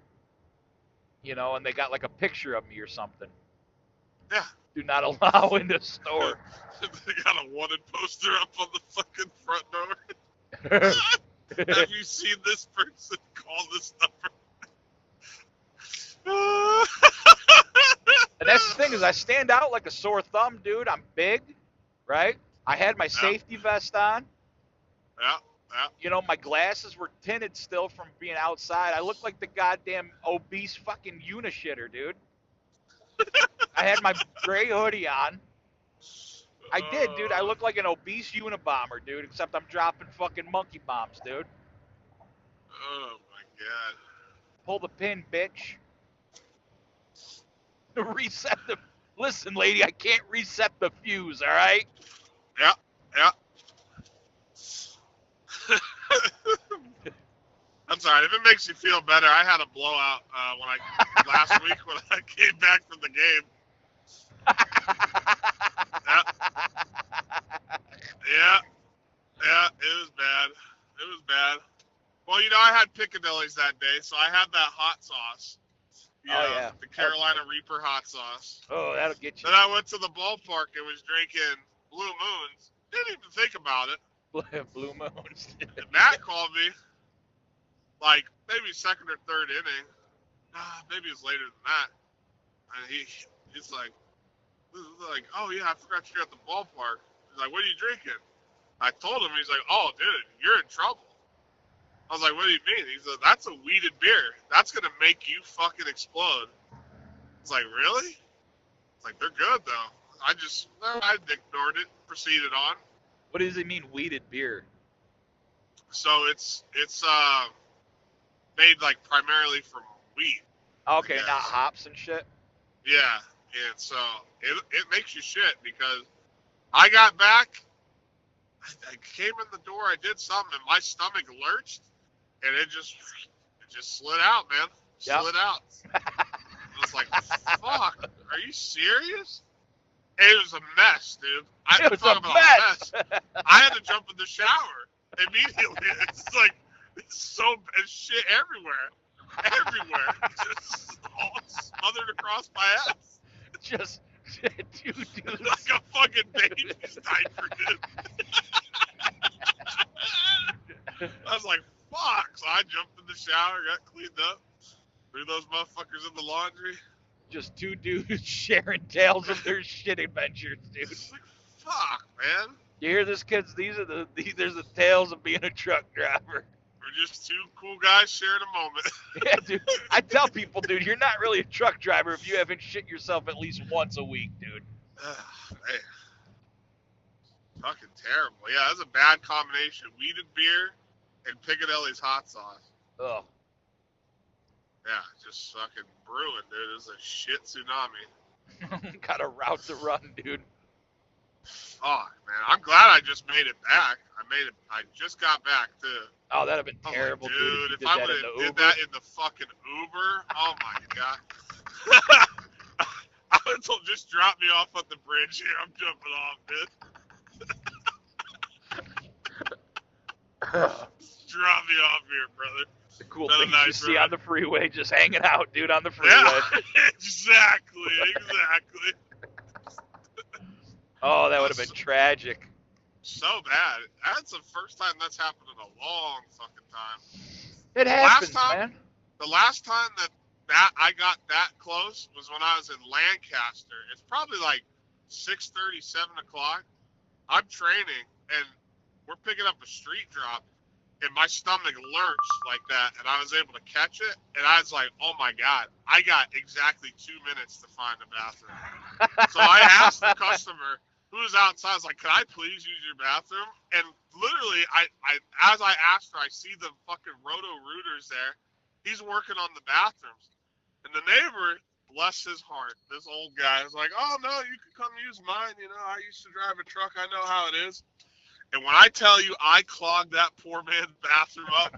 And they got like a picture of me or something. Yeah. Do not allow in the store. They got a wanted poster up on the fucking front door. Have you seen this person? Call this number. And that's the thing is I stand out like a sore thumb, dude. I'm big, right? I had my safety vest on. Yeah. My glasses were tinted still from being outside. I looked like the goddamn obese fucking unishitter, dude. I had my gray hoodie on. I did, dude. I look like an obese Unabomber, dude, except I'm dropping fucking monkey bombs, dude. Oh, my God. Pull the pin, bitch. Reset the... Listen, lady, I can't reset the fuse, all right? Yeah. I'm sorry. If it makes you feel better, I had a blowout last week when I came back from the game. Yeah. It was bad. Well, I had Piccadilly's that day, so I had that hot sauce. Yeah. The Carolina Reaper hot sauce. Oh, that'll get you. Then I went to the ballpark and was drinking Blue Moons. Didn't even think about it. Blue Moons. And Matt called me, like, maybe second or third inning. Maybe it was later than that. And he's like, oh, yeah, I forgot you're at the ballpark. He's like, what are you drinking? I told him. He's like, oh, dude, you're in trouble. I was like, what do you mean? He's like, that's a weeded beer. That's going to make you fucking explode. It's like, really? It's like, they're good, though. I ignored it, proceeded on. What does it mean, weeded beer? So it's made, like, primarily from wheat. Okay, not hops and shit? Yeah, and so it makes you shit because I got back, I came in the door, I did something, and my stomach lurched, and it just slid out, man. Slid out. I was like, fuck, are you serious? It was a mess, dude. It was a mess. I had to jump in the shower immediately. It's like, it's shit everywhere. Just all smothered across my ass. Just, dude. Like a fucking baby's diaper, dude. I was like, fuck. So I jumped in the shower, got cleaned up, threw those motherfuckers in the laundry. just two dudes sharing tales of their shit adventures, dude. It's like, fuck, man. You hear this, kids? These are there's the tales of being a truck driver. We're just two cool guys sharing a moment. Yeah, dude. I tell people, dude, you're not really a truck driver if you haven't shit yourself at least once a week, dude. Man. Fucking terrible. Yeah, that's a bad combination. Weed and beer and Piccadilly's hot sauce. Ugh. Yeah, just fucking brewing, dude. It's a shit tsunami. Got a route to run, dude. Fuck, man. I'm glad I just made it back. I just got back, too. Oh, that'd have been I'm terrible, like, dude. If If I you would did that in have the did Uber. that in the fucking Uber, oh my god. I would have told, just drop me off at the bridge here. I'm jumping off, dude. Just drop me off here, brother. The cool Been a things nice you see ride. on the freeway, just hanging out, dude, on the freeway. Yeah, exactly. Oh, that would have been tragic. So bad. That's the first time that's happened in a long fucking time. It happens, time- man. The last time that I got that close was when I was in Lancaster. It's probably like 6:30, 7 o'clock. I'm training, and we're picking up a street drop, and my stomach lurched like that, and I was able to catch it, and I was like, oh my god, I got exactly 2 minutes to find a bathroom. So I asked the customer who was outside, I was like, can I please use your bathroom? And literally, as I asked her, I see the fucking roto-rooters there. He's working on the bathrooms. And the neighbor, bless his heart, this old guy is like, oh no, you can come use mine, you know, I used to drive a truck, I know how it is. And when I tell you I clogged that poor man's bathroom up,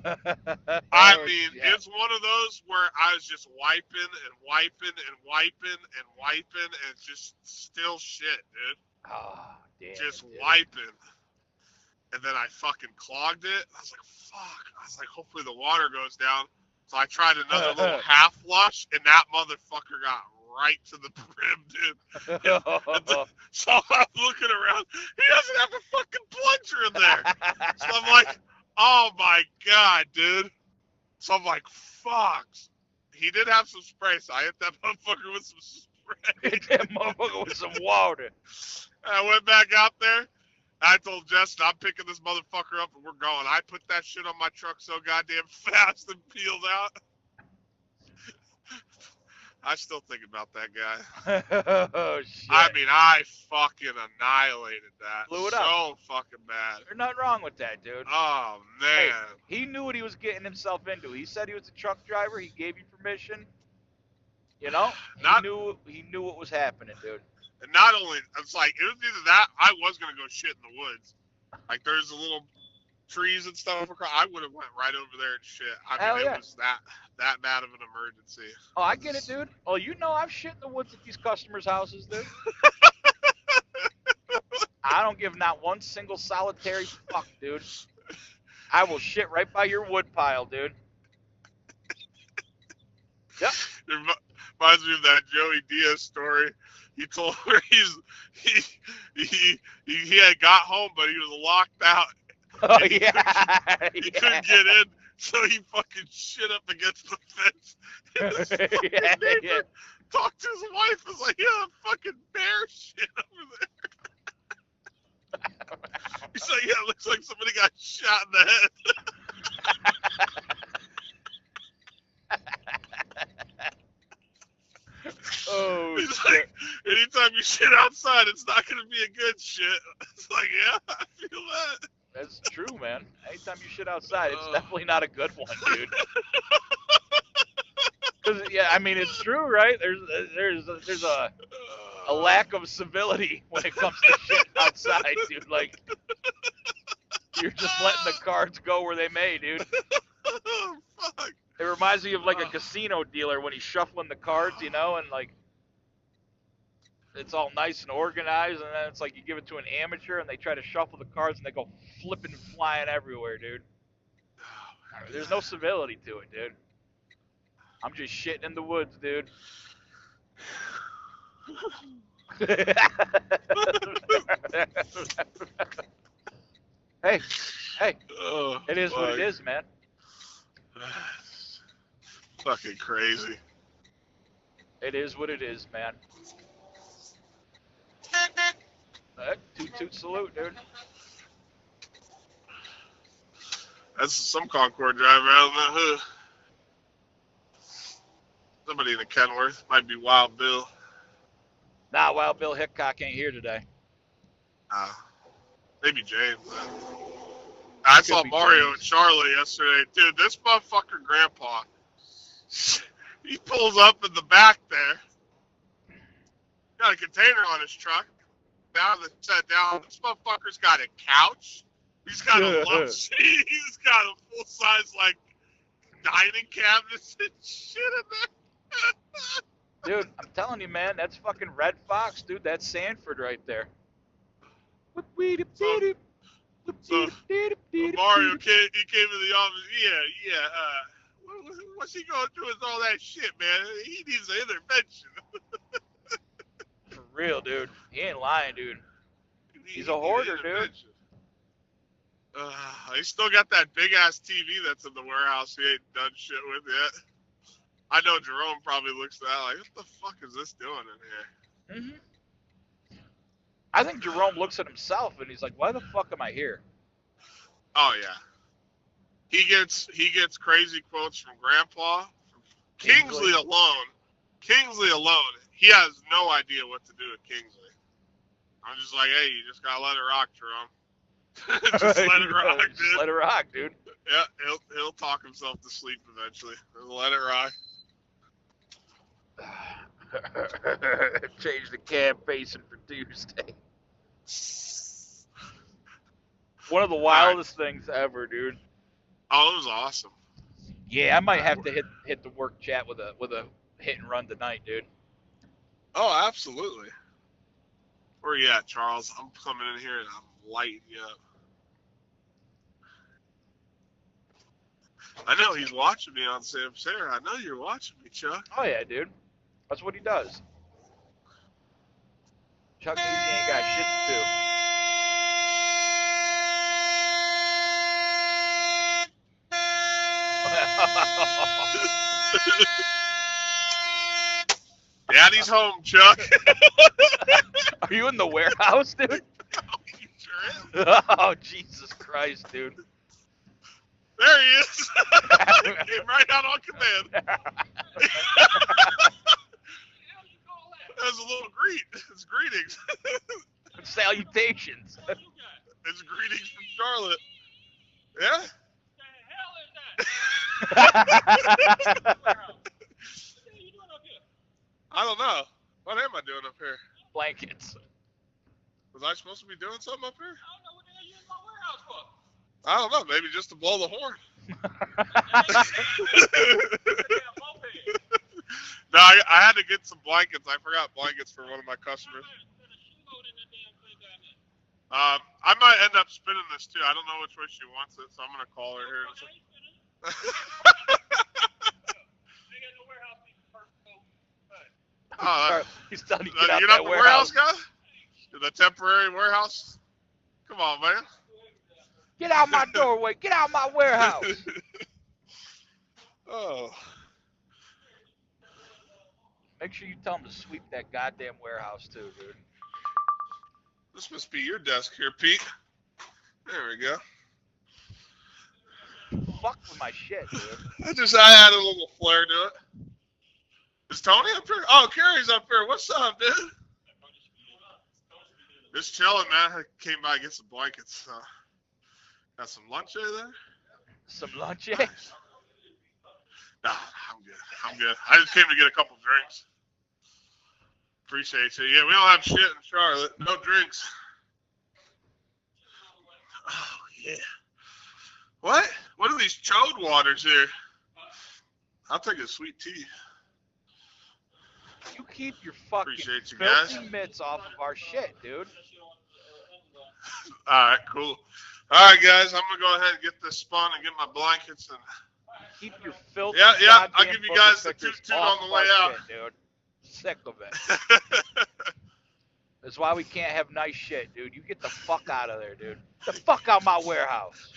I mean, shit. it's one of those where I was just wiping and wiping and wiping and wiping and just still shit, dude. Oh, damn. Just dude. wiping. And then I fucking clogged it. I was like, fuck. I was like, hopefully the water goes down. So I tried another little half flush, and that motherfucker got right to the brim, dude. So I'm looking around. He doesn't have a fucking plunger in there. So I'm like, oh my god, dude. So I'm like, fuck. He did have some spray, so I hit that motherfucker with some spray. Hit that motherfucker with some water. I went back out there. I told Justin, I'm picking this motherfucker up and we're going. I put that shit on my truck so goddamn fast and peeled out. I still think about that guy. Oh, shit. I mean, I fucking annihilated that. Blew it so up. fucking bad. There's nothing wrong with that, dude. Oh, man. Hey, he knew what he was getting himself into. He said he was a truck driver. He gave you permission. You know? He knew what was happening, dude. And not only, it's like, it was either that, I was going to go shit in the woods. Like, there's a little trees and stuff across. I would have went right over there and shit. I mean, it was that bad of an emergency. Oh, I get it, dude. Oh, you know I've shit in the woods at these customers' houses, dude. I don't give not one single solitary fuck, dude. I will shit right by your wood pile, dude. Yep. It reminds me of that Joey Diaz story. He told her he had got home, but he was locked out. Oh, He couldn't get in, so he fucking shit up against the fence. And this fucking neighbor talked to his wife, was like, yeah, fucking bear shit over there. He's like, yeah, it looks like somebody got shot in the head. Oh, He's shit. like, anytime you shit outside, it's not going to be a good shit. It's like, yeah, I feel that. That's true, man. Anytime you shit outside, it's definitely not a good one, dude. 'Cause, yeah, I mean, it's true, right? There's a lack of civility when it comes to shitting outside, dude. Like, you're just letting the cards go where they may, dude. Oh, fuck. It reminds me of like a casino dealer when he's shuffling the cards, you know, and like it's all nice and organized, and then it's like you give it to an amateur and they try to shuffle the cards and they go flipping and flying everywhere, dude. There's no civility to it, dude. I'm just shitting in the woods, dude. Hey, Oh, it is what it is, man. Fucking crazy. It is what it is, man. Toot toot salute, dude. That's some Concord driver. I don't know who. Somebody in the Kenworth. Might be Wild Bill. Nah, Wild Bill Hickok ain't here today. Maybe James. I Could saw be Mario James. and Charlie yesterday. Dude, this motherfucker grandpa, he pulls up in the back there. Got a container on his truck. Down the set down. This motherfucker's got a couch. He's got a love seat. He's got a full size like dining cabinets and shit in there. Dude, I'm telling you, man, that's fucking Red Fox, dude. That's Sanford right there. So Mario came. He came to the office. Yeah. What's he going through with all that shit, man? He needs an intervention. For real, dude. He ain't lying, dude. He's a hoarder, dude. He still got that big ass TV that's in the warehouse. He ain't done shit with yet. I know Jerome probably looks at that like, what the fuck is this doing in here? Mm-hmm. I think Jerome looks at himself and he's like, "Why the fuck am I here?" Oh yeah. He gets crazy quotes from Grandpa. From Kingsley alone. He has no idea what to do with Kingsley. I'm just like, hey, you just gotta let it rock, Jerome. Just let it rock, dude. Just let it rock, dude. Yeah, he'll talk himself to sleep eventually. Let it rock. Change the cab facing for Tuesday. One of the wildest things ever, dude. Oh, it was awesome. Yeah, I might have to hit the work chat with a hit and run tonight, dude. Oh, absolutely. Where you at, Charles? I'm coming in here and I'm lighting you up. I know he's watching me on Sam Sarah. I know you're watching me, Chuck. Oh yeah, dude. That's what he does. Chuck Easy ain't got shit to do. Daddy's home, Chuck. Are you in the warehouse, dude? You sure is. Oh, Jesus Christ, dude. There he is. Came right out on command. That's a little greet. It's greetings. Salutations. It's greetings from Charlotte. Yeah? I don't know. What am I doing up here? Blankets. Was I supposed to be doing something up here? I don't know. Maybe just to blow the horn. No, I had to get some blankets. I forgot blankets for one of my customers. I might end up spinning this too. I don't know which way she wants it, so I'm gonna call her here. He's telling you to get out you're that not the warehouse guy? The temporary warehouse? Come on, man. Get out my doorway. Get out my warehouse. Oh. Make sure you tell him to sweep that goddamn warehouse too, dude. This must be your desk here, Pete. There we go. Fuck with my shit, dude. I added a little flair to it. Is Tony up here? Oh, Carrie's up here. What's up, dude? Just chilling, man. I came by to get some blankets. Got some lunch there? Some lunch, eh? Nice. Nah, I'm good. I just came to get a couple drinks. Appreciate you. Yeah, we don't have shit in Charlotte. No drinks. Oh, yeah. What? What are these chode waters here? I'll take a sweet tea. You keep your fucking Appreciate you, filthy guys. mitts off of our shit, dude. All right, cool. All right, guys, I'm going to go ahead and get this spun and get my blankets. And Keep your filthy Yeah, I'll give you booger guys the pickers toot-toot off on the of way our out. shit, dude. Sick of it. That's why we can't have nice shit, dude. You get the fuck out of there, dude. The fuck out my warehouse.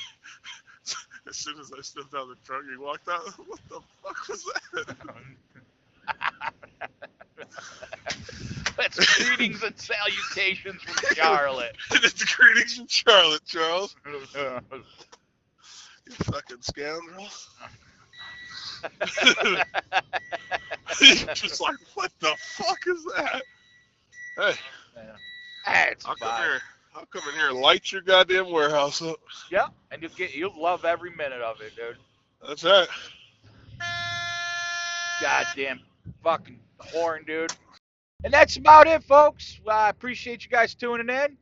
As soon as I stepped out of the truck, he walked out. What the fuck was that? That's greetings and salutations from Charlotte. It's greetings from Charlotte, Charles. You fucking scoundrel. Just like, what the fuck is that? Hey, It's I'll come fine. here. I'll come in here and light your goddamn warehouse up. Yeah, and you'll love every minute of it, dude. That's right. Goddamn fucking horn, dude. And that's about it, folks. I appreciate you guys tuning in.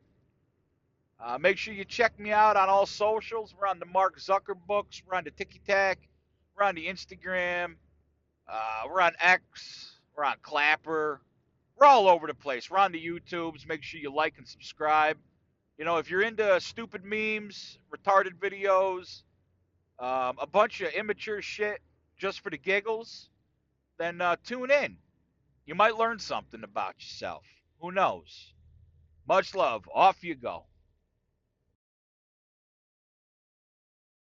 Make sure you check me out on all socials. We're on the Mark Zucker books. We're on the TikTok. We're on the Instagram. We're on X. We're on Clapper. We're all over the place. We're on the YouTubes. Make sure you like and subscribe. You know, if you're into stupid memes, retarded videos, a bunch of immature shit just for the giggles, then tune in. You might learn something about yourself. Who knows? Much love. Off you go.